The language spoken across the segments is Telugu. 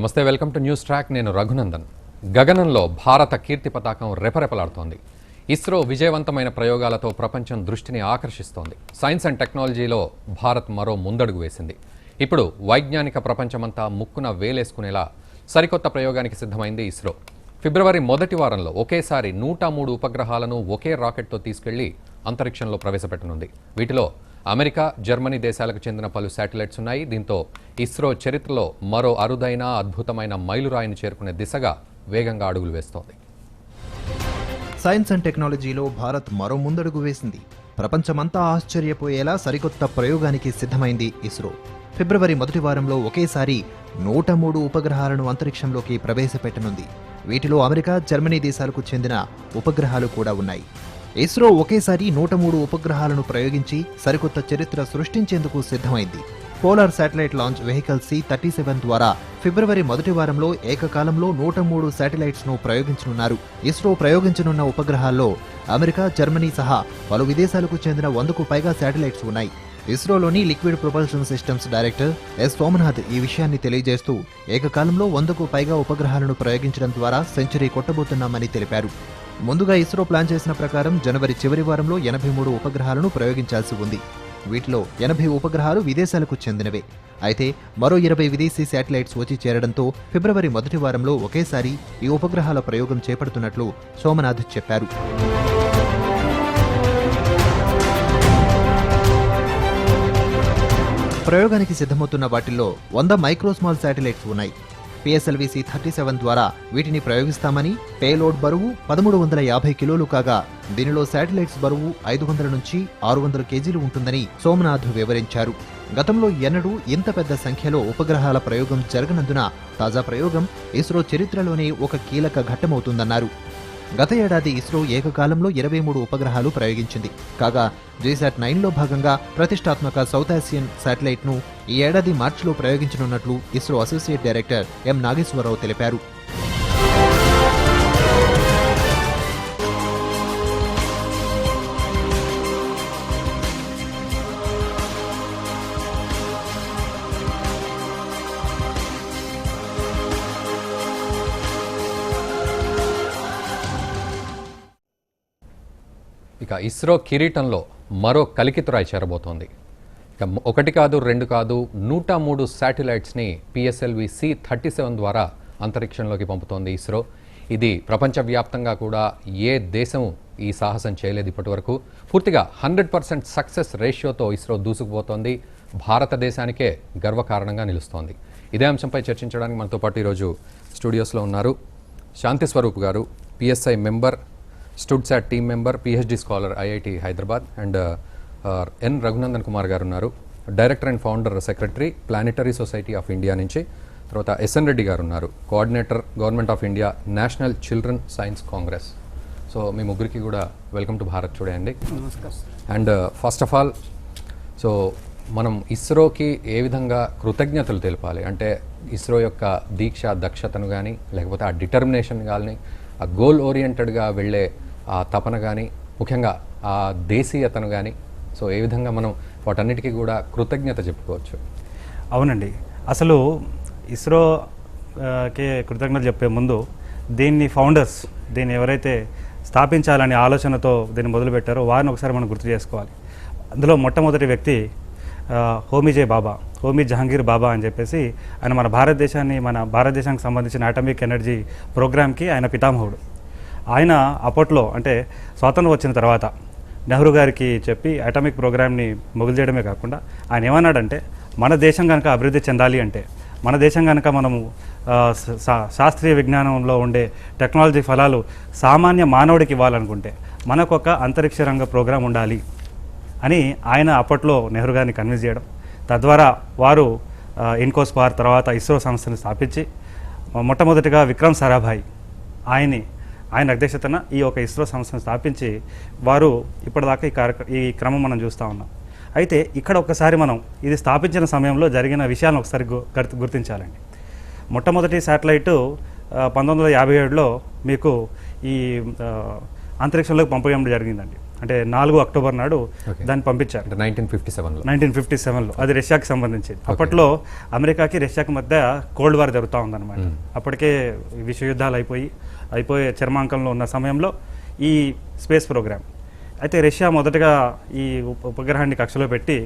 నమస్తే, వెల్కమ్ టు న్యూస్ ట్రాక్. నేను రఘునందన్. గగనంలో భారత కీర్తి పతాకం రెపరెపలాడుతోంది. ఇస్రో విజయవంతమైన ప్రయోగాలతో ప్రపంచం దృష్టిని ఆకర్షిస్తోంది. సైన్స్ అండ్ టెక్నాలజీలో భారత్ మరో ముందడుగు వేసింది. ఇప్పుడు వైజ్ఞానిక ప్రపంచమంతా ముక్కున వేలేసుకునేలా సరికొత్త ప్రయోగానికి సిద్ధమైంది ఇస్రో. ఫిబ్రవరి మొదటి వారంలో ఒకేసారి 103 ఉపగ్రహాలను ఒకే రాకెట్తో తీసుకెళ్లి అంతరిక్షంలో ప్రవేశపెట్టనుంది. వీటిలో అమెరికా, జర్మనీ దేశాలకు చెందిన పలు శాటిలైట్స్ ఉన్నాయి. దీంతో ఇస్రో చరిత్రలో మరో అరుదైన అద్భుతమైన మైలురాయిని చేరుకునే దిశగా వేగంగా అడుగులు వేస్తోంది. సైన్స్ అండ్ టెక్నాలజీలో భారత్ మరో ముందడుగు వేసింది. ప్రపంచమంతా ఆశ్చర్యపోయేలా సరికొత్త ప్రయోగానికి సిద్ధమైంది ఇస్రో. ఫిబ్రవరి మొదటి వారంలో ఒకేసారి 103 ఉపగ్రహాలను అంతరిక్షంలోకి ప్రవేశపెట్టనుంది. వీటిలో అమెరికా, జర్మనీ దేశాలకు చెందిన ఉపగ్రహాలు కూడా ఉన్నాయి. ఇస్రో ఒకేసారి 103 ఉపగ్రహాలను ప్రయోగించి సరికొత్త చరిత్ర సృష్టించేందుకు సిద్ధమైంది. Polar satellite launch vehicle C-37 ద్వారా ఫిబ్రవరి మొదటి వారంలో ఏకకాలంలో 103 శాటిలైట్స్ ను ప్రయోగించనున్నారు. ఇస్రో ప్రయోగించనున్న ఉపగ్రహాల్లో అమెరికా, జర్మనీ సహా పలు విదేశాలకు చెందిన 100కు పైగా శాటిలైట్స్ ఉన్నాయి. ఇస్రోలోని liquid propulsion systems director S Somanath ఈ విషయాన్ని తెలియజేస్తూ ఏకకాలంలో 100కు పైగా ఉపగ్రహాలను ప్రయోగించడం ద్వారా సెంచరీ కొట్టబోతున్నామని తెలిపారు. ముందుగా ఇస్రో ప్లాన్ చేసిన ప్రకారం జనవరి చివరి వారంలో 83 ఉపగ్రహాలను ప్రయోగించాల్సి ఉంది. వీటిలో 80 ఉపగ్రహాలు విదేశాలకు చెందినవే. అయితే మరో 20 విదేశీ శాటిలైట్స్ వచ్చి చేరడంతో ఫిబ్రవరి మొదటి వారంలో ఒకేసారి ఈ ఉపగ్రహాల ప్రయోగం చేపడుతున్నట్లు సోమనాథ్ చెప్పారు. ప్రయోగానికి సిద్ధమవుతున్న వాటిల్లో 100 మైక్రోస్మాల్ శాటిలైట్స్ ఉన్నాయి. PSLV C-37 ద్వారా వీటిని ప్రయోగిస్తామని. పేలోడ్ బరువు 1350 కిలోలు కాగా దీనిలో శాటిలైట్స్ బరువు 500 నుంచి 600 కేజీలు ఉంటుందని సోమనాథ్ వివరించారు. గతంలో ఎన్నడూ ఇంత పెద్ద సంఖ్యలో ఉపగ్రహాల ప్రయోగం జరగనందున తాజా ప్రయోగం ఇస్రో చరిత్రలోనే ఒక కీలక ఘట్టమవుతుందన్నారు. గత ఏడాది ఇస్రో ఏకకాలంలో 23 ఉపగ్రహాలు ప్రయోగించింది. కాగా GSAT-9లో భాగంగా ప్రతిష్టాత్మక సౌత్ ఆసియన్ శాటిలైట్ ను ఈ ఏడాది మార్చిలో ప్రయోగించనున్నట్లు ISRO associate director M Nageswara Rao తెలిపారు. ఇక ఇస్రో కిరీటంలో మరో కలికితురాయి చేరబోతోంది. ఇక ఒకటి కాదు, రెండు కాదు, 103 శాటిలైట్స్ని PSLV C-37 ద్వారా అంతరిక్షంలోకి పంపుతోంది ఇస్రో. ఇది ప్రపంచవ్యాప్తంగా కూడా ఏ దేశం ఈ సాహసం చేయలేదు ఇప్పటి వరకు. పూర్తిగా 100% సక్సెస్ రేషియోతో ఇస్రో దూసుకుపోతోంది. భారతదేశానికే గర్వకారణంగా నిలుస్తోంది. ఇదే అంశంపై చర్చించడానికి మనతో పాటు ఈరోజు స్టూడియోస్లో ఉన్నారు శాంతి స్వరూప్ గారు, PSI member, StudSat team member, PhD scholar, IIT Hyderabad, and N Raghunandan Kumar గారు ఉన్నారు, director and founder secretary, planetary society of India నుంచి. తర్వాత SN రెడ్డి గారు ఉన్నారు, coordinator, government of India national children science congress. So మీ ముగ్గురికి కూడా వెల్కమ్ టు భారత్ టుడే అండి. And first of all, so మనం ఇస్రోకి ఏ విధంగా కృతజ్ఞతలు తెలపాలి అంటే ఇస్రో యొక్క దీక్ష, దక్షతను కానీ, లేకపోతే ఆ డిటర్మినేషన్ కానీ, ఆ గోల్ ఓరియంటెడ్గా వెళ్ళే ఆ తపన కానీ, ముఖ్యంగా ఆ దేశీయతను కానీ, సో ఏ విధంగా మనం వాటన్నిటికీ కూడా కృతజ్ఞత చెప్పుకోవచ్చు? అవునండి, అసలు ఇస్రోకి కృతజ్ఞత చెప్పే ముందు దీన్ని ఫౌండర్స్, దీన్ని ఎవరైతే స్థాపించాలనే ఆలోచనతో దీన్ని మొదలుపెట్టారో వారిని ఒకసారి మనం గుర్తు చేసుకోవాలి. అందులో మొట్టమొదటి వ్యక్తి హోమీ జహంగీర్ బాబా అని చెప్పేసి ఆయన మన భారతదేశానికి సంబంధించిన అటామిక్ ఎనర్జీ ప్రోగ్రామ్కి ఆయన పితామహుడు. ఆయన అప్పట్లో అంటే స్వాతంత్రం వచ్చిన తర్వాత నెహ్రూ గారికి చెప్పి అటామిక్ ప్రోగ్రామ్ని మొదలు చేయడమే కాకుండా ఆయన ఏమన్నాడంటే, మన దేశం కనుక అభివృద్ధి చెందాలి అంటే, మన దేశం కనుక మనము శాస్త్రీయ విజ్ఞానంలో ఉండే టెక్నాలజీ ఫలాలు సామాన్య మానవుడికి ఇవ్వాలనుకుంటే మనకు ఒక అంతరిక్ష రంగ ప్రోగ్రాం ఉండాలి అని ఆయన అప్పట్లో నెహ్రూ గారిని కన్విన్స్ చేయడం. తద్వారా వారు ఇన్కోస్పార్ తర్వాత ఇస్రో సంస్థను స్థాపించి మొట్టమొదటిగా విక్రమ్ సారాభాయ్ ఆయన అధ్యక్షతన ఈ ఒక ఇస్రో సంస్థను స్థాపించి వారు ఇప్పటిదాకా ఈ క్రమం మనం చూస్తూ ఉన్నాం. అయితే ఇక్కడ ఒకసారి మనం ఇది స్థాపించిన సమయంలో జరిగిన విషయాలను ఒకసారి గుర్తించాలండి. మొట్టమొదటి శాటిలైటు 1957లో మీకు ఈ అంతరిక్షంలోకి పంపడం జరిగిందండి. అంటే 4 అక్టోబర్ నాడు Okay. దాన్ని పంపించారు. అంటే 1957లో 1957లో అది రష్యాకి సంబంధించింది. అప్పట్లో అమెరికాకి రష్యాకి మధ్య కోల్డ్ వార్ జరుగుతూ ఉందన్నమాట. అప్పటికే విశ్వయుద్ధాలు అయిపోయే చర్మాంకంలో ఉన్న సమయంలో ఈ స్పేస్ ప్రోగ్రామ్ అయితే రష్యా మొదటగా ఈ ఉపగ్రహాన్ని కక్షలో పెట్టి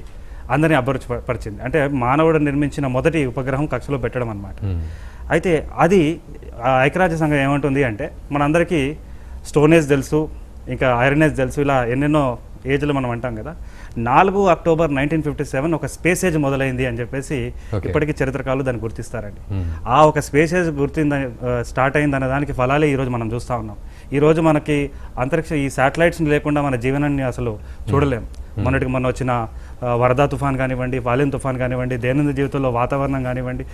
అందరినీ అబ్బరుపరిచింది. అంటే మానవుడు నిర్మించిన మొదటి ఉపగ్రహం కక్షలో పెట్టడం అన్నమాట. అయితే అది ఐక్యరాజ్య సంఘం ఏమంటుంది అంటే మనందరికీ స్టోనేజ్ తెలుసు, ఇంకా ఐరన్ ఏజ్ తెలుసు, ఇలా ఎన్నెన్నో ఏజ్లు మనం అంటాం కదా. 4 అక్టోబర్ 1957 ఒక స్పేస్ ఏజ్ మొదలైంది అని చెప్పేసి ఇప్పటికీ చరిత్రకారులు దాన్ని గుర్తిస్తారండి. ఆ ఒక స్పేస్ ఏజ్ స్టార్ట్ అయిందన్న దానికి ఫలాలే ఈరోజు మనం చూస్తూ ఉన్నాం. ఈరోజు మనకి ఈ శాటిలైట్స్ లేకుండా మన జీవనాన్ని అసలు చూడలేం. మొన్న వచ్చిన వరదా తుఫాన్ కానివ్వండి, వాలిన్ తుఫాన్ కానివ్వండి, దైనందిన జీవితంలో వాతావరణం కానివ్వండి,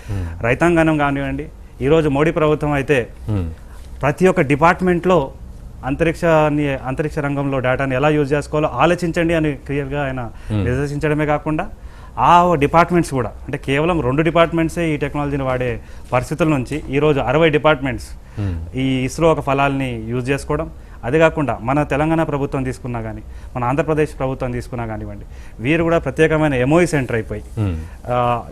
రైతాంగనం కానివ్వండి, ఈరోజు మోడీ ప్రభుత్వం అయితే ప్రతి ఒక్క డిపార్ట్మెంట్లో అంతరిక్ష రంగంలో డేటాని ఎలా యూజ్ చేసుకోవాలో ఆలోచించండి అని క్లియర్గా ఆయన నిర్దేశించడమే కాకుండా ఆ డిపార్ట్మెంట్స్ కూడా అంటే కేవలం 2 డిపార్ట్మెంట్సే ఈ టెక్నాలజీని వాడే పరిస్థితుల నుంచి ఈరోజు 60 డిపార్ట్మెంట్స్ ఈ ఇస్రో ఒక ఫలాల్ని యూజ్ చేసుకోవడం. అదే కాకుండా మన తెలంగాణ ప్రభుత్వం తీసుకున్నా కానీ, మన ఆంధ్రప్రదేశ్ ప్రభుత్వం తీసుకున్నా కానివ్వండి, వీరు కూడా ప్రత్యేకమైన ఎంఓఈ సెంటర్ అయిపోయి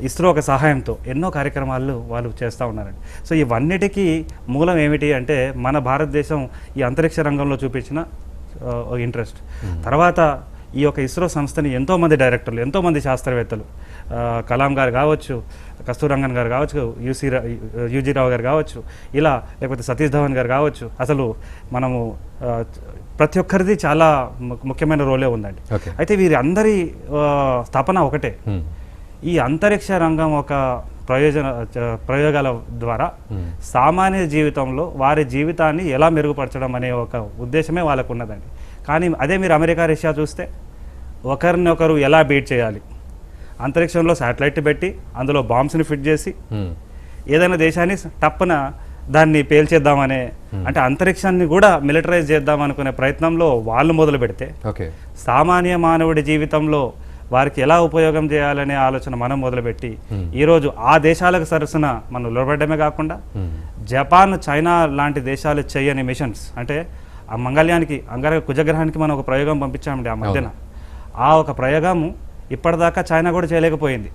ఇస్రో ఒక సహాయంతో ఎన్నో కార్యక్రమాలు వాళ్ళు చేస్తూ ఉన్నారండి. సో ఇవన్నిటికీ మూలం ఏమిటి అంటే మన భారతదేశం ఈ అంతరిక్ష రంగంలో చూపించిన ఇంట్రెస్ట్. తర్వాత ఈ యొక్క ఇస్రో సంస్థని ఎంతోమంది డైరెక్టర్లు, ఎంతోమంది శాస్త్రవేత్తలు, కలాం గారు కావచ్చు, కస్తూరంగన్ గారు కావచ్చు, యూజీ రావు గారు కావచ్చు, ఇలా లేకపోతే సతీష్ ధవన్ గారు కావచ్చు, అసలు మనము ప్రతి ఒక్కరిది చాలా ముఖ్యమైన రోలే ఉందండి. అయితే వీరి అందరి తపన ఒకటే, ఈ అంతరిక్ష రంగం ఒక ప్రయోగాల ద్వారా సామాన్య జీవితంలో వారి జీవితాన్ని ఎలా మెరుగుపరచడం అనే ఒక ఉద్దేశమే వాళ్ళకు ఉన్నదండి. కానీ అదే మీరు అమెరికా, రష్యా చూస్తే ఒకరినొకరు ఎలా బీట్ చేయాలి, అంతరిక్షంలో శాటిలైట్ పెట్టి అందులో బాంబ్స్ని ఫిట్ చేసి ఏదైనా దేశాన్ని టప్పున దాన్ని పేల్చేద్దామనే, అంటే అంతరిక్షాన్ని కూడా మిలిటరైజ్ చేద్దాం అనుకునే ప్రయత్నంలో వాళ్ళు మొదలు పెడితే సామాన్య మానవుడి జీవితంలో వారికి ఎలా ఉపయోగం చేయాలనే ఆలోచన మనం మొదలుపెట్టి ఈరోజు ఆ దేశాలకు సరసన మనం నిలబడమే కాకుండా జపాన్, చైనా లాంటి దేశాలు చేయని మిషన్స్, అంటే ఆ మంగళ్యానికి కుజగ్రహానికి మనం ఒక ప్రయోగం పంపించామండి ఆ మధ్యన. ఆ ఒక ప్రయోగము ఇప్పటిదాకా చైనా కూడా చేయలేకపోయింది.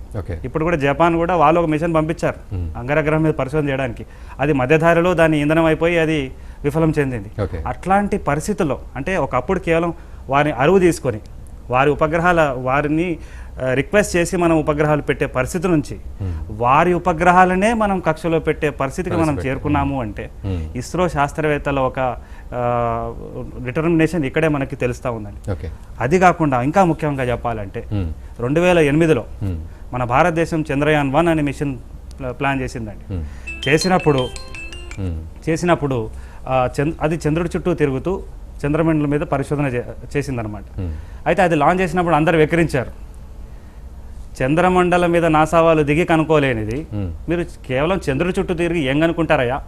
ఇప్పుడు కూడా జపాన్ కూడా వాళ్ళు ఒక మిషన్ పంపించారు అంగారగ్రహం మీద పరిశోధన చేయడానికి. అది మధ్యధారిలో దాని ఇంధనం అయిపోయి అది విఫలం చెందింది. అట్లాంటి పరిస్థితుల్లో అంటే ఒకప్పుడు కేవలం వారిని అరువు తీసుకొని వారిని రిక్వెస్ట్ చేసి మనం ఉపగ్రహాలు పెట్టే పరిస్థితి నుంచి వారి ఉపగ్రహాలనే మనం కక్షలో పెట్టే పరిస్థితికి మనం చేరుకున్నాము అంటే ఇస్రో శాస్త్రవేత్తల ఒక డిటర్మినేషన్ ఇక్కడే మనకి తెలుస్తూ ఉందండి. అది కాకుండా ఇంకా ముఖ్యంగా చెప్పాలంటే 2008లో మన భారతదేశం చంద్రయాన్ 1 అనే మిషన్ ప్లాన్ చేసిందండి. చేసినప్పుడు అది చంద్రుడి చుట్టూ తిరుగుతూ చంద్రమండలం మీద పరిశోధన చేసిందనమాట. అయితే అది లాంచ్ చేసినప్పుడు అందరు వెక్కిరించారు. చంద్రమండలం మీద నాసా వాళ్ళు దిగి కనుక్కోలేనిది మీరు కేవలం చంద్రుడి చుట్టూ తిరిగి ఏం కనుక్కుంటారయ్యా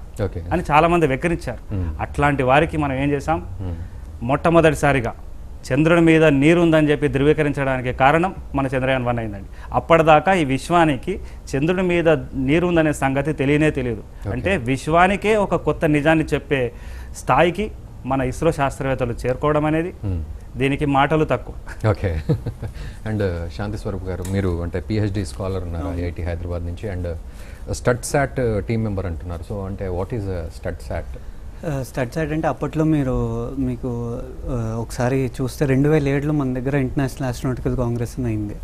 అని చాలా మంది వెక్కిరించారు. అట్లాంటి వారికి మనం ఏం చేసాం, మొట్టమొదటిసారిగా చంద్రుడి మీద నీరు ఉందని చెప్పి ధృవీకరించడానికి కారణం మన చంద్రయాన్ 1 అయిందండి. అప్పటిదాకా ఈ విశ్వానికి చంద్రుడి మీద నీరు ఉందనే సంగతి తెలియదు. అంటే విశ్వానికే ఒక కొత్త నిజాన్ని చెప్పే స్థాయికి మన ఇస్రో శాస్త్రవేత్తలు చేరుకోవడం అనేది దీనికి మాటలు తక్కువ. ఓకే. అండ్ శాంతి స్వరూప్ గారు, మీరు అంటే పిహెచ్డి స్కాలర్ ఉన్నారు ఐఐటి హైదరాబాద్ నుంచి, అండ్ స్టడ్సాట్ టీమ్ మెంబర్ అంటున్నారు. సో అంటే వాట్ ఈజ్ స్టడ్సాట్? స్టడ్సాట్ అంటే అప్పట్లో మీకు ఒకసారి చూస్తే 2007లో మన దగ్గర ఇంటర్నేషనల్ ఆస్ట్రోనాటికల్ కాంగ్రెస్ అయింది.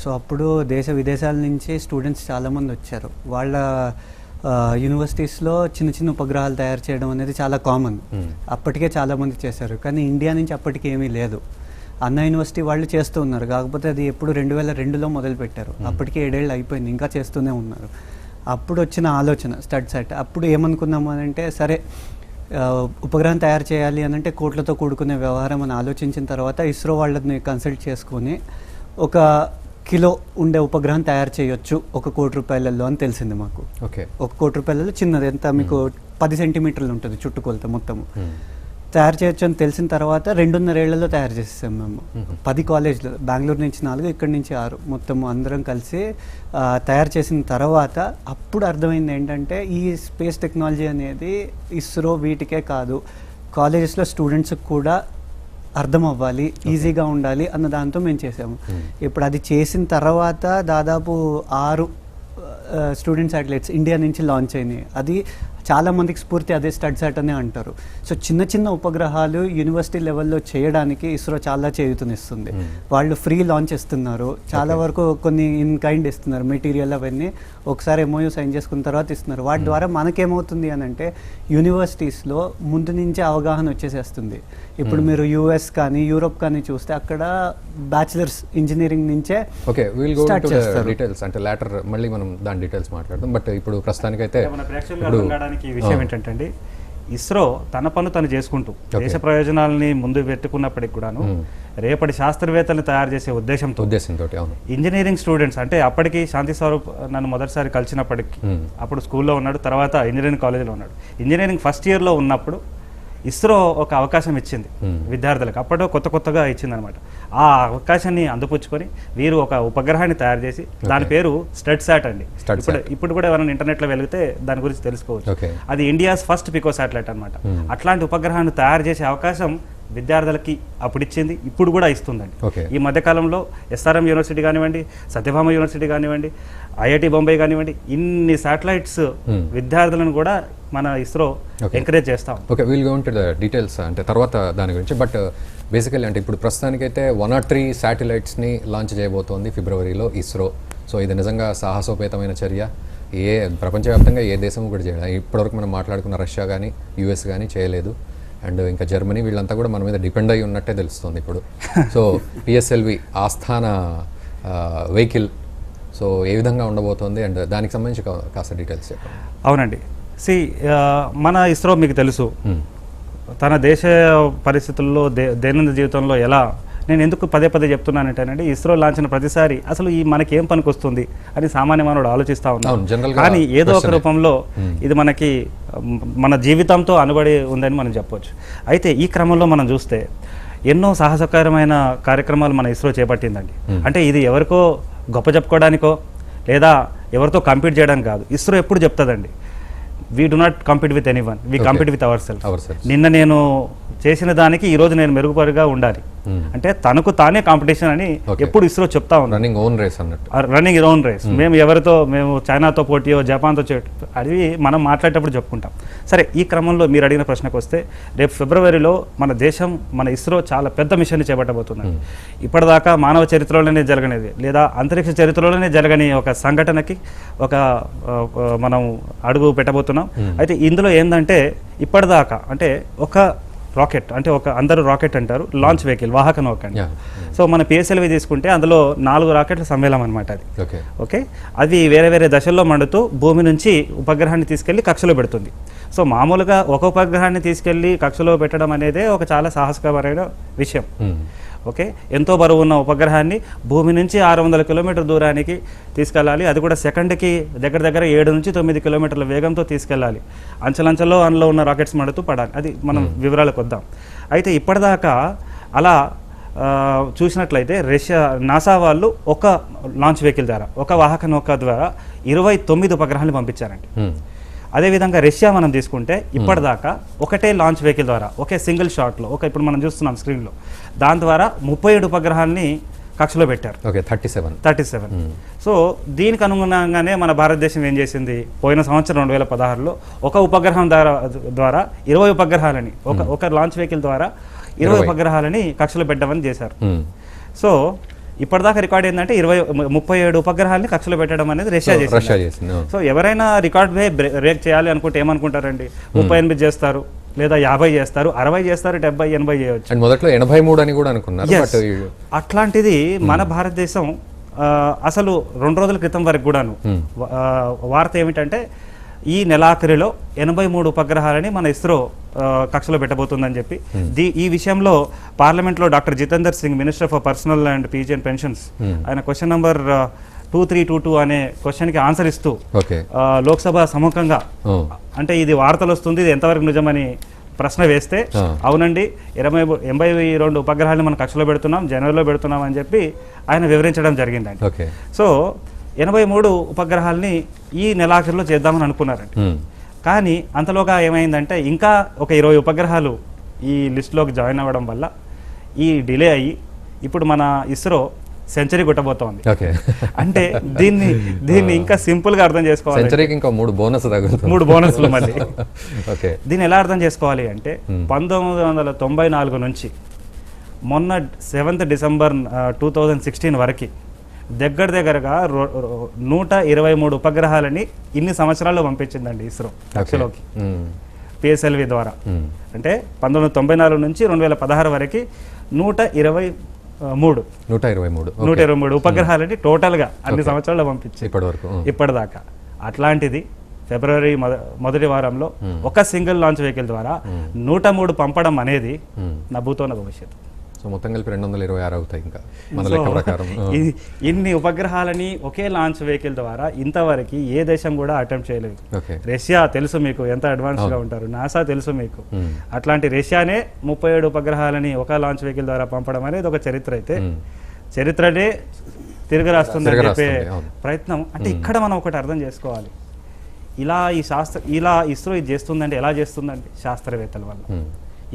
సో అప్పుడు దేశ విదేశాల నుంచి స్టూడెంట్స్ చాలామంది వచ్చారు. వాళ్ళ యూనివర్సిటీస్లో చిన్న ఉపగ్రహాలు తయారు చేయడం అనేది చాలా కామన్. అప్పటికే చాలామంది చేశారు. కానీ ఇండియా నుంచి అప్పటికి ఏమీ లేదు. అన్నా యూనివర్సిటీ వాళ్ళు చేస్తూ ఉన్నారు. కాకపోతే అది ఎప్పుడు 2002లో మొదలుపెట్టారు. అప్పటికే 7 ఏళ్ళు అయిపోయింది, ఇంకా చేస్తూనే ఉన్నారు. అప్పుడు వచ్చిన ఆలోచన స్టడ్సాట్. అప్పుడు ఏమనుకున్నాము అని అంటే, సరే ఉపగ్రహం తయారు చేయాలి అని అంటే కోట్లతో కూడుకునే వ్యవహారం అని ఆలోచించిన తర్వాత ఇస్రో వాళ్ళని కన్సల్ట్ చేసుకొని 1 కిలో ఉండే ఉపగ్రహం తయారు చేయొచ్చు 1 కోటి రూపాయలలో అని తెలిసింది మాకు. 1 కోటి రూపాయలలో చిన్నది, ఎంత మీకు 10 సెంటీమీటర్లు ఉంటుంది చుట్టుకొలత మొత్తము. తయారు చేయొచ్చు అని తెలిసిన తర్వాత 2.5 ఏళ్లలో తయారు చేసేసాం మేము. 10 కాలేజ్లు, బెంగళూరు నుంచి 4, ఇక్కడి నుంచి 6, మొత్తం అందరం కలిసి తయారు చేసిన తర్వాత అప్పుడు అర్థమైంది ఏంటంటే ఈ స్పేస్ టెక్నాలజీ అనేది ఇస్రో వీటికే కాదు, కాలేజెస్లో స్టూడెంట్స్కి కూడా అర్థం అవ్వాలి, ఈజీగా ఉండాలి అన్న దాంతో మేము చేసాము. ఇప్పుడు అది చేసిన తర్వాత దాదాపు 6 స్టూడెంట్ శాటిలైట్స్ ఇండియా నుంచి లాంచ్ అయినాయి. అది చాలా మందికి స్ఫూర్తి అదే స్టడ్సాట్ అనే అంటారు. సో చిన్న చిన్న ఉపగ్రహాలు యూనివర్సిటీ లెవెల్లో చేయడానికి ఇస్రో చాలా చేయూతనిస్తుంది. వాళ్ళు ఫ్రీ లాంచ్ ఇస్తున్నారు, చాలా వరకు కొన్ని ఇన్ కైండ్ ఇస్తున్నారు, మెటీరియల్ అవన్నీ ఒకసారి MOU సైన్ చేసుకున్న తర్వాత ఇస్తున్నారు. వాటి ద్వారా మనకేమవుతుంది అని అంటే యూనివర్సిటీస్లో ముందు నుంచే అవగాహన వచ్చేసేస్తుంది. ఇప్పుడు మీరు US కానీ యూరోప్ కానీ చూస్తే అక్కడ బ్యాచిలర్స్ ఇంజనీరింగ్ నుంచే స్టార్ట్ చేస్తారు. డీటెయిల్స్ అంటే లాటర్ మళ్ళీ మనం దాని డీటెయిల్స్ మాట్లాడదాం. బట్ ఇప్పుడు ప్రస్తుతానికైతే మన ప్రేక్షకులకు అర్థం కావడానికి ఈ విషయం ఏంటంటే అండి, ఇస్రో తన పను తను చేసుకుంటూ దేశ ప్రయోజనాలని ముందు పెట్టుకున్నప్పటికి కూడాను రేపటి శాస్త్రవేత్తలను తయారు చేసే ఉద్దేశంతో ఇంజనీరింగ్ స్టూడెంట్స్ అంటే అప్పటికి శాంతి స్వరూప్ నన్ను మొదటిసారి కలిసినప్పటికి అప్పుడు స్కూల్లో ఉన్నాడు, తర్వాత ఇంజనీరింగ్ కాలేజీలో ఉన్నాడు. ఇంజనీరింగ్ ఫస్ట్ ఇయర్లో ఉన్నప్పుడు ఇస్రో ఒక అవకాశం ఇచ్చింది విద్యార్థులకు, అప్పట్లో కొత్తగా ఇచ్చింది అనమాట. ఆ అవకాశాన్ని అందిపుచ్చుకొని వీరు ఒక ఉపగ్రహాన్ని తయారు చేసి దాని పేరు స్టడ్సాట్ అండి. ఇప్పుడు కూడా ఎవరైనా ఇంటర్నెట్లో వెలిగితే దాని గురించి తెలుసుకోవచ్చు. అది ఇండియాస్ ఫస్ట్ పికో శాటిలైట్ అనమాట. అట్లాంటి ఉపగ్రహాన్ని తయారు చేసే అవకాశం విద్యార్థులకి అప్పుడు ఇచ్చింది, ఇప్పుడు కూడా ఇస్తుందండి. ఈ మధ్యకాలంలో SRM యూనివర్సిటీ కానివ్వండి, సత్యభామ యూనివర్సిటీ కానివ్వండి, IIT బొంబాయి కానివ్వండి, ఇన్ని శాటిలైట్స్ విద్యార్థులను కూడా మన ఇస్రో ఎంకరేజ్ చేస్తాం. Okay, we'll go into the details అంటే తర్వాత దాని గురించి. బట్ బేసికల్లీ అంటే ఇప్పుడు ప్రస్తుతానికైతే 103 శాటిలైట్స్ని లాంచ్ చేయబోతోంది ఫిబ్రవరిలో ఇస్రో. సో ఇది నిజంగా సాహసోపేతమైన చర్య. ప్రపంచవ్యాప్తంగా ఏ దేశం కూడా చేయలేదు. ఇప్పటివరకు మనం మాట్లాడుకున్న రష్యా కానీ US కానీ చేయలేదు. అండ్ ఇంకా జర్మనీ వీళ్ళంతా కూడా మన మీద డిపెండ్ అయి ఉన్నట్టే తెలుస్తుంది ఇప్పుడు. సో PSLV ఆస్థాన వెహికల్ సో ఏ విధంగా ఉండబోతోంది అండ్ దానికి సంబంధించి కాస్త డీటెయిల్స్ చెప్పండి. అవునండి, మన ఇస్రో మీకు తెలుసు తన దేశ పరిస్థితుల్లో దైనందిన జీవితంలో ఎలా, నేను ఎందుకు పదే చెప్తున్నానంటేనండి, ఇస్రో లాంచిన ప్రతిసారి అసలు ఈ మనకి ఏం పనికి వస్తుంది అని సామాన్య మానవుడు ఆలోచిస్తూ ఉన్నాడు. కానీ ఏదో ఒక రూపంలో ఇది మనకి మన జీవితంతో అనుబడి ఉందని మనం చెప్పవచ్చు. అయితే ఈ క్రమంలో మనం చూస్తే ఎన్నో సాహసకరమైన కార్యక్రమాలు మన ఇస్రో చేపట్టిందండి. అంటే ఇది ఎవరికో గొప్ప చెప్పుకోవడానికో లేదా ఎవరితో కంపీట్ చేయడానికి కాదు. ఇస్రో ఎప్పుడు చెప్తుందండి, we do not compete with anyone, we compete with our self. నిన్న నేను చేసిన దానికి ఈరోజు నేను మెరుగుపరుగా ఉండాలి అంటే తనకు తానే కాంపిటీషన్ అని ఎప్పుడు ఇస్రో చెప్తా ఉంది. రన్నింగ్ ఓన్ రేస్ అన్నట్టు, రన్నింగ్ ఓన్ రేస్. మేము చైనాతో పోటీయో జపాన్తో అది మనం మాట్లాడేటప్పుడు చెప్పుకుంటాం. సరే, ఈ క్రమంలో మీరు అడిగిన ప్రశ్నకు వస్తే రేపు ఫిబ్రవరిలో మన దేశం, మన ఇస్రో చాలా పెద్ద మిషన్ని చేపట్టబోతుంది. ఇప్పటిదాకా మానవ చరిత్రలోనే జరగనేది లేదా అంతరిక్ష చరిత్రలోనే జరగని ఒక సంఘటనకి మనం అడుగు పెట్టబోతున్నాం. అయితే ఇందులో ఏంటంటే ఇప్పటిదాకా అంటే ఒక రాకెట్ అంటే అందరూ రాకెట్ అంటారు, లాంచ్ వెహికల్, వాహక నౌక అండి. సో మన PSLV తీసుకుంటే అందులో 4 రాకెట్ల సమ్మేళనం అనమాట అది. ఓకే, అది వేరే దశల్లో మండుతూ భూమి నుంచి ఉపగ్రహాన్ని తీసుకెళ్లి కక్షలో పెడుతుంది. సో మామూలుగా ఒక ఉపగ్రహాన్ని తీసుకెళ్లి కక్షలో పెట్టడం అనేది ఒక చాలా సాహసకరమైన విషయం. ఓకే, ఎంతో బరువు ఉన్న ఉపగ్రహాన్ని భూమి నుంచి 600 కిలోమీటర్ దూరానికి తీసుకెళ్ళాలి. అది కూడా సెకండ్కి దగ్గర 7 నుంచి 9 కిలోమీటర్ల వేగంతో తీసుకెళ్ళాలి. అంచెలంచెల్లో అందులో ఉన్న రాకెట్స్ మడుతూ పడాలి. అది మనం వివరాలకు వద్దాం. అయితే ఇప్పటిదాకా అలా చూసినట్లయితే నాసా వాళ్ళు ఒక లాంచ్ వెహికల్ ద్వారా, ఒక వాహక నౌక ద్వారా 29 ఉపగ్రహాలను పంపించారండి. అదేవిధంగా రష్యా మనం తీసుకుంటే ఇప్పటిదాకా ఒకటే లాంచ్ వెహికల్ ద్వారా ఒకే సింగిల్ షాట్లో ఇప్పుడు మనం చూస్తున్నాం స్క్రీన్లో, దాని ద్వారా 37 ఉపగ్రహాలని కక్షలో పెట్టారు. 37. సో దీనికి అనుగుణంగానే మన భారతదేశం ఏం చేసింది, పోయిన సంవత్సరం 2016లో ఒక ఉపగ్రహం ద్వారా 20 ఉపగ్రహాలని ఒక లాంచ్ వెహికల్ ద్వారా 20 ఉపగ్రహాలని కక్షలో పెట్టమని చేశారు. సో ఇప్పటిదాకా రికార్డ్ ఏంటంటే 37 ఉపగ్రహాలని కక్షలో పెట్టడం అనేది రష్యా చేసింది. సో ఎవరైనా రికార్డ్ బ్రేక్ చేయాలి అనుకుంటే ఏమనుకుంటారండి, 38 చేస్తారు లేదా 50 చేస్తారు, 60 చేస్తారు, 70, 80 చేయవచ్చు. మొదట్లో 83 అని కూడా అనుకున్నారు. అట్లాంటిది మన భారతదేశం అసలు 2 రోజుల క్రితం వరకు కూడాను వార్త ఏమిటంటే ఈ నెలాఖరిలో 83 ఉపగ్రహాలని మన ఇస్రో కక్షలో పెట్టబోతుందని చెప్పి ఈ విషయంలో పార్లమెంట్లో doctor Jitender Singh, minister for personnel and PG and pensions, ఆయన క్వశ్చన్ నంబర్ 2322 అనే క్వశ్చన్కి ఆన్సర్ ఇస్తూ లోక్సభ సముఖంగా అంటే ఇది వార్తలు వస్తుంది, ఇది ఎంతవరకు నిజమని ప్రశ్న వేస్తే అవునండి 82 ఉపగ్రహాలను మనం కక్షలో పెడుతున్నాం, జనవరిలో పెడుతున్నాం అని చెప్పి ఆయన వివరించడం జరిగిందండి. సో 83 ఉపగ్రహాలని ఈ నెలాఖరులో చేద్దామని అనుకున్నారండి. కానీ అంతలోగా ఏమైందంటే ఇంకా ఒక 20 ఉపగ్రహాలు ఈ లిస్టులోకి జాయిన్ అవ్వడం వల్ల ఈ డిలే అయ్యి ఇప్పుడు మన ఇస్రో సెంచరీ కొట్టబోతోంది. ఓకే, అంటే దీన్ని ఇంకా సింపుల్గా అర్థం చేసుకోవాలి. సెంచరీకి ఇంకా 3 బోనస్ తగులుతుంది. 3 బోనస్లు మళ్ళీ. ఓకే, దీన్ని ఎలా అర్థం చేసుకోవాలి అంటే 1994 నుంచి మొన్న 7th డిసెంబర్ 2016 వరకు దగ్గరగా 123 ఉపగ్రహాలని ఇన్ని సంవత్సరాల్లో పంపించిందండి ఇస్రో కక్షలోకి పిఎస్ఎల్వి ద్వారా. అంటే 1994 నుంచి 2016 వరకు 123 ఉపగ్రహాలని టోటల్గా అన్ని సంవత్సరాల్లో పంపించింది ఇప్పటిదాకా. అట్లాంటిది ఫిబ్రవరి మొదటి వారంలో ఒక సింగిల్ లాంచ్ వెహికల్ ద్వారా 103 పంపడం అనేది నా భూతోన భవిష్యత్తు. సో మొత్తం కలిపి 226 అవుతాయి ఇంకా మన లెక్క ప్రకారం. ఇన్ని ఉపగ్రహాలని ఒకే లాంచ్ వెహికల్ ద్వారా ఇంతవరకు ఏ దేశం కూడా అటెంప్ట్ చేయలేదు. రష్యా తెలుసు మీకు ఎంత అడ్వాన్స్గా ఉంటారు, నాసా తెలుసు మీకు. అట్లాంటి రష్యానే 37 ఉపగ్రహాలని ఒక లాంచ్ వెహికల్ ద్వారా పంపడం అనేది ఒక చరిత్ర అయితే, చరిత్రనే తిరిగి రాస్తుందని చెప్పే ప్రయత్నం. అంటే ఇక్కడ మనం ఒకటి అర్థం చేసుకోవాలి, ఇలా ఇస్రో ఇది చేస్తుందంటే ఎలా చేస్తుందంటే శాస్త్రవేత్తల వల్ల.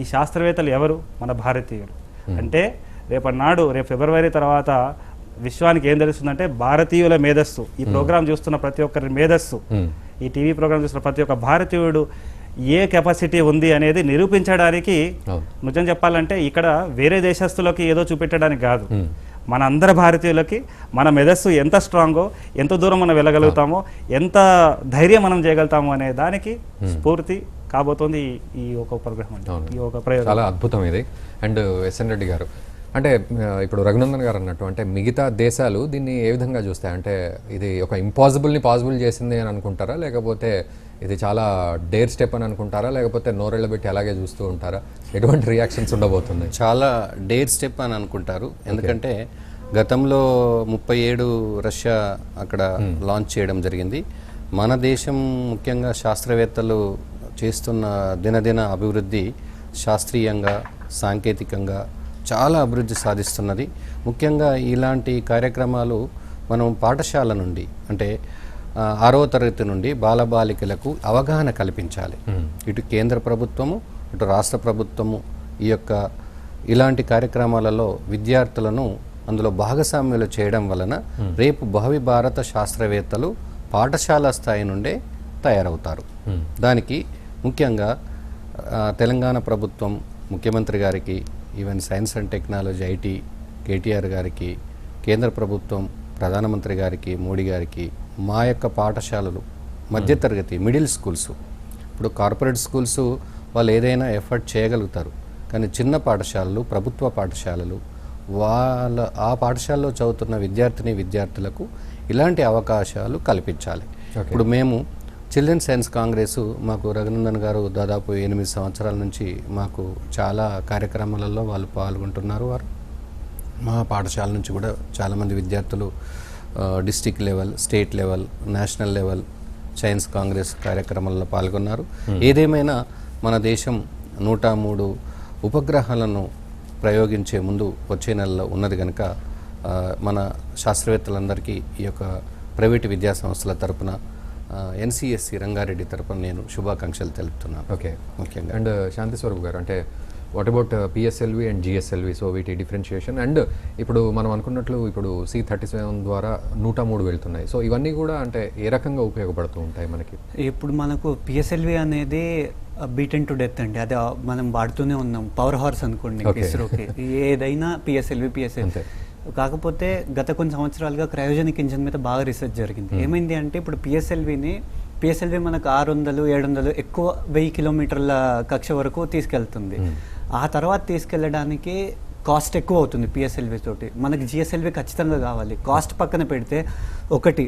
ఈ శాస్త్రవేత్తలు ఎవరు? మన భారతీయులు. అంటే రేపు ఫిబ్రవరి తర్వాత విశ్వానికి ఏం తెలుస్తుందంటే భారతీయుల మేధస్సు, ఈ ప్రోగ్రామ్ చూస్తున్న ప్రతి ఒక్కరి మేధస్సు, ఈ టీవీ ప్రోగ్రామ్ చూస్తున్న ప్రతి ఒక్క భారతీయుడు ఏ కెపాసిటీ ఉంది అనేది నిరూపించడానికి, నిజం చెప్పాలంటే ఇక్కడ వేరే దేశస్తులకి ఏదో చూపెట్టడానికి కాదు, మన అందరి భారతీయులకి మన మెదస్సు ఎంత స్ట్రాంగో, ఎంత దూరం మనం వెళ్ళగలుగుతామో, ఎంత ధైర్యం మనం చేయగలుగుతామో అనే దానికి స్ఫూర్తి కాబోతోంది ఈ ఒక ఉపగ్రహం. ఈ ఒక ప్రయోగం చాలా అద్భుతం ఇది. అండ్ ఎస్ఎన్ రెడ్డి గారు, అంటే ఇప్పుడు రఘునందన్ గారు అన్నట్టు, అంటే మిగతా దేశాలు దీన్ని ఏ విధంగా చూస్తాయి? అంటే ఇది ఒక ఇంపాసిబుల్ని పాసిబుల్ చేసింది అని అనుకుంటారా, లేకపోతే ఇది చాలా డేర్ స్టెప్ అని అనుకుంటారా, లేకపోతే నోరెళ్ళబెట్టి అలాగే చూస్తూ ఉంటారా? ఎటువంటి రియాక్షన్స్ ఉండబోతున్నాయి? చాలా డేర్ స్టెప్ అని అనుకుంటారు. ఎందుకంటే గతంలో 37 రష్యా అక్కడ లాంచ్ చేయడం జరిగింది. మన దేశం ముఖ్యంగా శాస్త్రవేత్తలు చేస్తున్న దినదిన అభివృద్ధి శాస్త్రీయంగా, సాంకేతికంగా చాలా అభివృద్ధి సాధిస్తున్నది. ముఖ్యంగా ఇలాంటి కార్యక్రమాలు మనం పాఠశాల నుండి, అంటే 6వ తరగతి నుండి బాలబాలికలకు అవగాహన కల్పించాలి. ఇటు కేంద్ర ప్రభుత్వము, ఇటు రాష్ట్ర ప్రభుత్వము ఇలాంటి కార్యక్రమాలలో విద్యార్థులను అందులో భాగస్వామ్యులు చేయడం వలన రేపు భావి భారత శాస్త్రవేత్తలు పాఠశాల స్థాయి నుండే తయారవుతారు. దానికి ముఖ్యంగా తెలంగాణ ప్రభుత్వం, ముఖ్యమంత్రి గారికి, even science and technology IT KTR గారికి, కేంద్ర ప్రభుత్వం ప్రధానమంత్రి గారికి, మోడీ గారికి, మా యొక్క పాఠశాలలు మధ్యతరగతి మిడిల్ స్కూల్స్, ఇప్పుడు కార్పొరేట్ స్కూల్స్ వాళ్ళు ఏదైనా ఎఫర్ట్ చేయగలుగుతారు, కానీ చిన్న పాఠశాలలు, ప్రభుత్వ పాఠశాలలు, ఆ పాఠశాలలో చదువుతున్న విద్యార్థులకు ఇలాంటి అవకాశాలు కల్పించాలి. ఇప్పుడు మేము చిల్డ్రన్ సైన్స్ కాంగ్రెస్, మాకు రఘునందన్ గారు దాదాపు 8 సంవత్సరాల నుంచి మాకు చాలా కార్యక్రమాలలో వాళ్ళు పాల్గొంటున్నారు. వారు మా పాఠశాల నుంచి కూడా చాలామంది విద్యార్థులు district level, state level, national level science Congress కార్యక్రమాల్లో పాల్గొన్నారు. ఏదేమైనా మన దేశం 103 ఉపగ్రహాలను ప్రయోగించే ముందు వచ్చే నెలలో ఉన్నది కనుక మన శాస్త్రవేత్తలందరికీ ఈ యొక్క ప్రైవేటు విద్యా సంస్థల తరపున, ఎన్సిఎస్సి రంగారెడ్డి తరపున నేను శుభాకాంక్షలు తెలుపుతున్నాను. ఓకే, ముఖ్యంగా. అండ్ శాంతి స్వరూప్ గారు, అంటే what about PSLV and GSLV, so వీటి డిఫరెన్షియేషన్, అండ్ ఇప్పుడు మనం అనుకున్నట్లు ఇప్పుడు C-37 ద్వారా 103 వెళ్తున్నాయి, సో ఇవన్నీ కూడా అంటే ఏ రకంగా ఉపయోగపడుతూ ఉంటాయి మనకి? ఇప్పుడు మనకు పిఎస్ఎల్వి అనేది బీటెన్ టు డెత్ అండి, అది మనం వాడుతూనే ఉన్నాం, పవర్ హార్స్ అనుకోండి ఇస్రోకి, ఏదైనా పిఎస్ఎల్వి. కాకపోతే గత కొన్ని సంవత్సరాలుగా క్రయోజనిక్ ఇంజిన్ మీద బాగా రీసెర్చ్ జరిగింది. ఏమైంది అంటే ఇప్పుడు పిఎస్ఎల్వి మనకు 600, 700 ఎక్కువ 1000 కిలోమీటర్ల కక్ష వరకు తీసుకెళ్తుంది. ఆ తర్వాత తీసుకెళ్ళడానికి కాస్ట్ ఎక్కువ అవుతుంది పిఎస్ఎల్వి తోటి. మనకి జిఎస్ఎల్వి ఖచ్చితంగా కావాలి. కాస్ట్ పక్కన పెడితే ఒకటి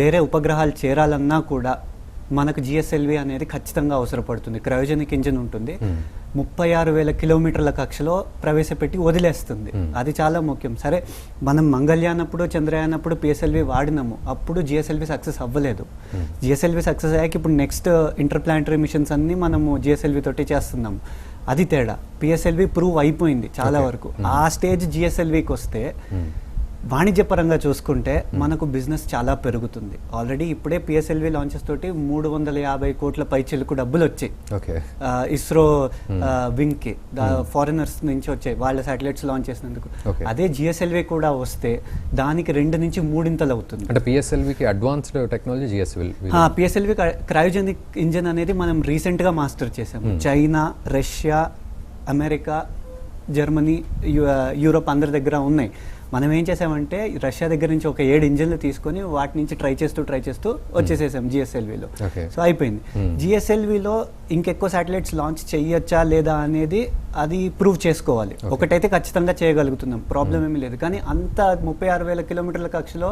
వేరే ఉపగ్రహాలు చేరాలన్నా కూడా మనకు జిఎస్ఎల్వి అనేది ఖచ్చితంగా అవసరపడుతుంది. క్రయోజనిక్ ఇంజిన్ ఉంటుంది, 36,000 కిలోమీటర్ల కక్షలో ప్రవేశపెట్టి వదిలేస్తుంది. అది చాలా ముఖ్యం. సరే, మనం మంగళయానప్పుడు, చంద్రయానప్పుడు పిఎస్ఎల్వి వాడినాము, అప్పుడు జిఎస్ఎల్వి సక్సెస్ అవ్వలేదు. జిఎస్ఎల్వి సక్సెస్ అయ్యాక ఇప్పుడు నెక్స్ట్ ఇంటర్ప్లానటరీ మిషన్స్ అన్ని మనము జిఎస్ఎల్వి తోటి చేస్తున్నాము. అది తేడా. పిఎస్ఎల్వి ప్రూవ్ అయిపోయింది చాలా వరకు. ఆ స్టేజ్ జిఎస్ఎల్వికి వస్తే వాణిజ్యపరంగా చూసుకుంటే మనకు బిజినెస్ చాలా పెరుగుతుంది. ఆల్రెడీ ఇప్పుడే పిఎస్ఎల్వి లాంచెస్ తోటి 350 కోట్ల పైచిలకు డబ్బులు వచ్చాయి ఓకే ఇస్రో వింగ్ కి ఫారినర్స్ నుంచి వచ్చాయి వాళ్ళ శాటిలైట్స్ లాంచ్ చేసినందుకు. Okay. అదే జిఎస్ఎల్వి కూడా వస్తే దానికి 2 నుంచి 3 ఇంతలు అవుతుంది. అంటే పిఎస్ఎల్వికి advanced technology GSL PSLV cryogenic engine అనేది మనం రీసెంట్ గా మాస్టర్ చేసాము. China, Russia, America, Germany, Europe అందరి దగ్గర ఉన్నాయి. మనం ఏం చేసామంటే రష్యా దగ్గర నుంచి ఒక 7 ఇంజిన్లు తీసుకొని వాటి నుంచి ట్రై చేస్తూ వచ్చేసేసాం జిఎస్ఎల్విలో. సో అయిపోయింది. జిఎస్ఎల్విలో ఇంకెక్కువ శాటిలైట్స్ లాంచ్ చేయొచ్చా లేదా అనేది అది ప్రూవ్ చేసుకోవాలి. ఒకటైతే ఖచ్చితంగా చేయగలుగుతున్నాం, ప్రాబ్లం ఏమీ లేదు. కానీ అంత 36,000 కిలోమీటర్ల కక్షలో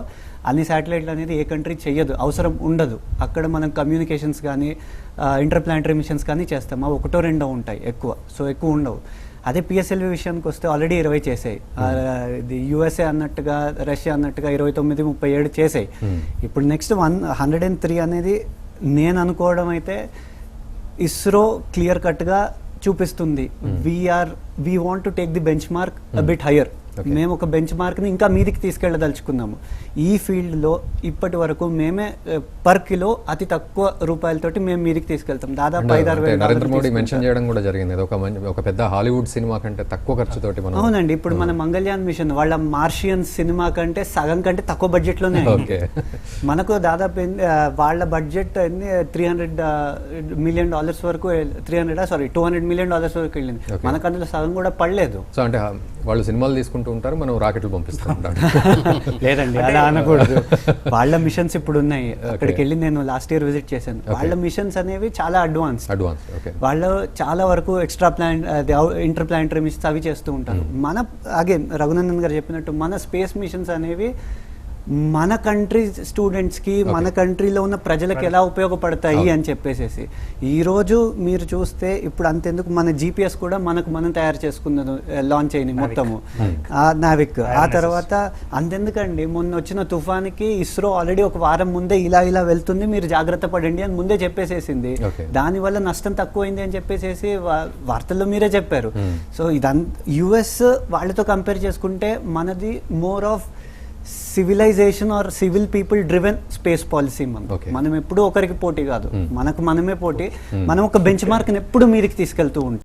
అన్ని శాటిలైట్లు అనేది ఏ కంట్రీ చెయ్యదు, అవసరం ఉండదు. అక్కడ మనం కమ్యూనికేషన్స్ కానీ ఇంటర్ప్లానటరీ మిషన్స్ కానీ చేస్తాం. అవి 1-2 ఉంటాయి, ఎక్కువ ఉండవు. అదే పిఎస్ఎల్వి విషయానికి వస్తే ఆల్రెడీ 20 చేసాయి. ఇది యుఎస్ఏ అన్నట్టుగా రష్యా అన్నట్టుగా 29, 37 చేసాయి. ఇప్పుడు నెక్స్ట్ 103 అనేది నేను అనుకోవడం అయితే ఇస్రో క్లియర్ కట్గా చూపిస్తుంది. We want to take the bench mark bit higher. మేము ఒక బెంచ్ మార్క్ని ఇంకా మీదికి తీసుకెళ్ళదలుచుకున్నాము. ఈ ఫీల్డ్లో ఇప్పటి వరకు మేమే పర్ కిలో అతి తక్కువ రూపాయలతోటి మేము మీదికి తీసుకెళ్తాం. దాదాపు 5-6 వేల నరేంద్ర మోడీ మెన్షన్ చేయడం కూడా జరిగింది. ఒక పెద్ద హాలీవుడ్ సినిమా కంటే తక్కువ ఖర్చుతోటి మనం. అవునండి, ఇప్పుడు మన మంగళయాన్ మిషన్ వాళ్ళ మార్షియన్ సినిమా కంటే సగం కంటే తక్కువ బడ్జెట్లోనే మనకు దాదాపు వాళ్ళ బడ్జెట్ $300 మిలియన్ వరకు $200 మిలియన్ వరకు వెళ్ళింది. మనకు అందులో సగం కూడా పడలేదు. సో అంటే వాళ్ళు సినిమాలు తీసుకుంటూ ఉంటారు, మనం రాకెట్లు పంపిస్తూ ఉంటాం. లేదండి, అలా అనకూడదు. వాళ్ళ మిషన్స్ ఇప్పుడు ఉన్నాయి. అక్కడికి వెళ్ళి నేను లాస్ట్ ఇయర్ విజిట్ చేశాను. వాళ్ళ మిషన్స్ అనేవి చాలా అడ్వాన్స్. వాళ్ళు చాలా వరకు ఎక్స్ట్రా ఇంటర్ ప్లానటరీ మిషన్స్ అవి చేస్తూ ఉంటారు. మన అగైన్ రఘునందన్ గారు చెప్పినట్టు మన స్పేస్ మిషన్స్ అనేవి మన కంట్రీ స్టూడెంట్స్కి, మన కంట్రీలో ఉన్న ప్రజలకు ఎలా ఉపయోగపడతాయి అని చెప్పేసి. ఈరోజు మీరు చూస్తే ఇప్పుడు అంతెందుకు మన జీపీఎస్ కూడా మనం తయారు చేసుకున్నది లాంచ్ అయింది మొత్తము, నావిక్. ఆ తర్వాత అంతెందుకండి మొన్న వచ్చిన తుఫానికి ఇస్రో ఆల్రెడీ ఒక వారం ముందే ఇలా వెళ్తుంది, మీరు జాగ్రత్త పడండి అని ముందే చెప్పేసేసింది. దానివల్ల నష్టం తక్కువైంది అని చెప్పేసి వార్తల్లో మీరే చెప్పారు. సో యుఎస్ వాళ్ళతో కంపేర్ చేసుకుంటే మనది more of civilization or civil people driven space policy. మనం ఎప్పుడూ ఒకరికి పోటీ కాదు, మనకు మనమే పోటీ. మనం ఒక బెంచ్ మార్క్ని ఎప్పుడు మీదికి తీసుకెళ్తూ ఉంటాం.